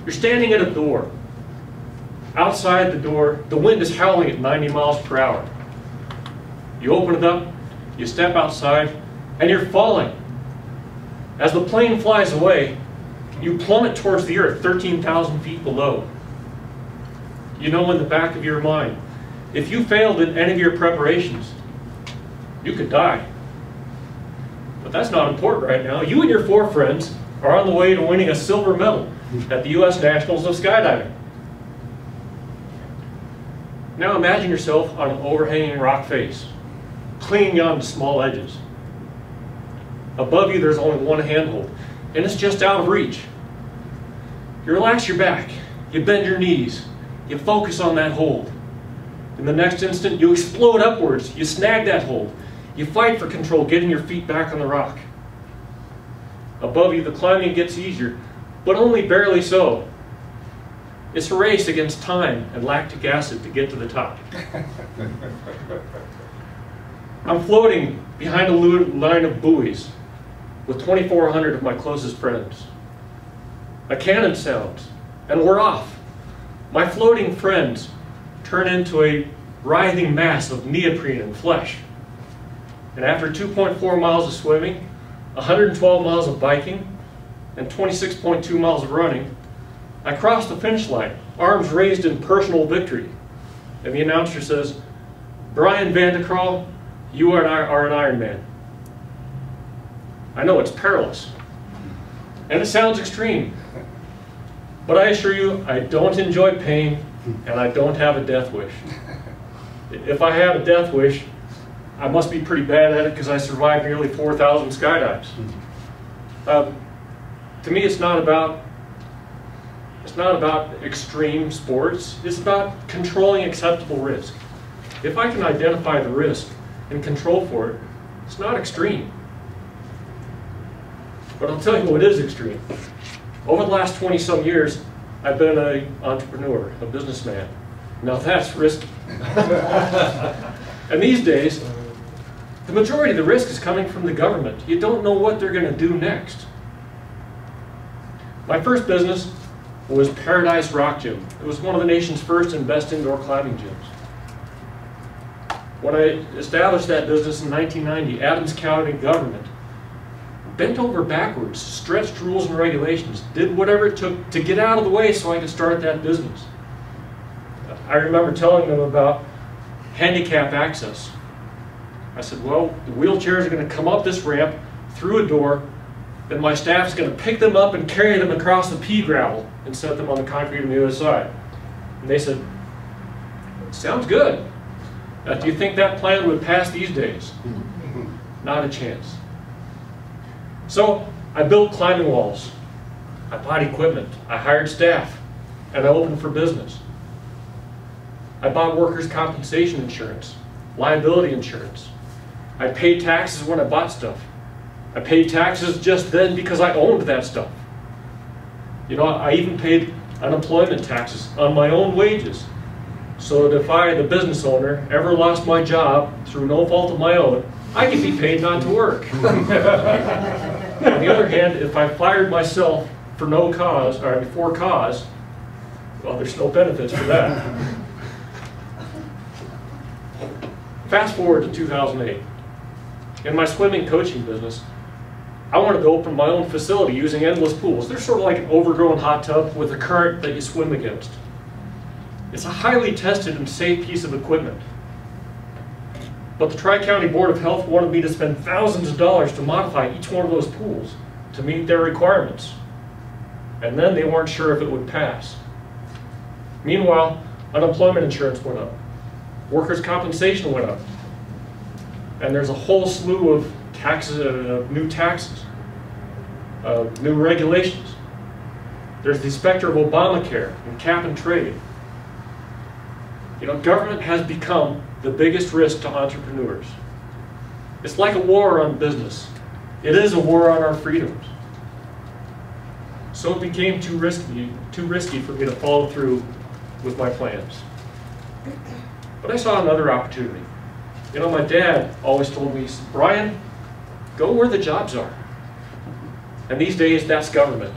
You're standing at a door. Outside the door, the wind is howling at 90 miles per hour. You open it up, you step outside, and you're falling. As the plane flies away, you plummet towards the earth 13,000 feet below. You know in the back of your mind, if you failed in any of your preparations, you could die. But that's not important right now. You and your 4 friends are on the way to winning a silver medal at the U.S. Nationals of Skydiving. Now imagine yourself on an overhanging rock face, clinging on to small edges. Above you there's only one handhold, and it's just out of reach. You relax your back, you bend your knees, you focus on that hold. In the next instant, you explode upwards, you snag that hold. You fight for control, getting your feet back on the rock. Above you, the climbing gets easier, but only barely so. It's a race against time and lactic acid to get to the top. I'm floating behind a line of buoys with 2,400 of my closest friends. A cannon sounds, and we're off. My floating friends turn into a writhing mass of neoprene and flesh. And after 2.4 miles of swimming, 112 miles of biking, and 26.2 miles of running, I crossed the finish line, arms raised in personal victory. And the announcer says, "Brian Vande Krol, you are an Ironman." I know it's perilous, and it sounds extreme, but I assure you, I don't enjoy pain, and I don't have a death wish. If I had a death wish, I must be pretty bad at it because I survived nearly 4,000 skydives. To me, it's not about extreme sports. It's about controlling acceptable risk. If I can identify the risk and control for it, it's not extreme. But I'll tell you what is extreme. Over the last 20-some years, I've been an entrepreneur, a businessman. Now that's risky. And these days, the majority of the risk is coming from the government. You don't know what they're going to do next. My first business was Paradise Rock Gym. It was one of the nation's first and best indoor climbing gyms. When I established that business in 1990, Adams County government bent over backwards, stretched rules and regulations, did whatever it took to get out of the way so I could start that business. I remember telling them about handicap access. I said, well, the wheelchairs are going to come up this ramp through a door, then my staff is going to pick them up and carry them across the pea gravel and set them on the concrete on the other side. And they said, sounds good. Do you think that plan would pass these days? Not a chance. So I built climbing walls, I bought equipment, I hired staff, and I opened for business. I bought workers' compensation insurance, liability insurance. I paid taxes when I bought stuff. I paid taxes just then because I owned that stuff. You know, I even paid unemployment taxes on my own wages, so that if I, the business owner, ever lost my job through no fault of my own, I could be paid not to work. On the other hand, if I fired myself for no cause, or for cause, well, there's no benefits for that. Fast forward to 2008. In my swimming coaching business, I wanted to open my own facility using endless pools. They're sort of like an overgrown hot tub with a current that you swim against. It's a highly tested and safe piece of equipment. But the Tri-County Board of Health wanted me to spend thousands of dollars to modify each one of those pools to meet their requirements. And then they weren't sure if it would pass. Meanwhile, unemployment insurance went up. Workers' compensation went up. And there's a whole slew of taxes, new taxes, new regulations. There's the specter of Obamacare and cap and trade. You know, government has become the biggest risk to entrepreneurs. It's like a war on business. It is a war on our freedoms. So it became too risky for me to follow through with my plans. But I saw another opportunity. You know, my dad always told me, Brian, go where the jobs are. And these days, that's government.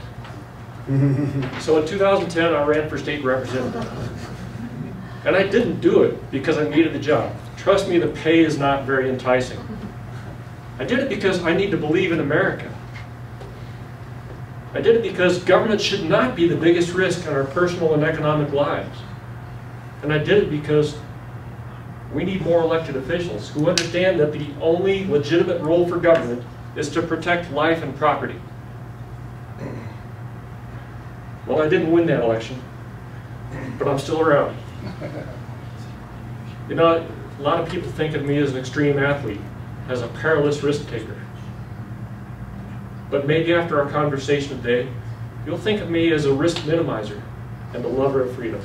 So in 2010, I ran for state representative. And I didn't do it because I needed the job. Trust me, the pay is not very enticing. I did it because I need to believe in America. I did it because government should not be the biggest risk in our personal and economic lives. And I did it because we need more elected officials who understand that the only legitimate role for government is to protect life and property. Well, I didn't win that election, but I'm still around. You know, a lot of people think of me as an extreme athlete, as a perilous risk taker. But maybe after our conversation today, you'll think of me as a risk minimizer and a lover of freedom.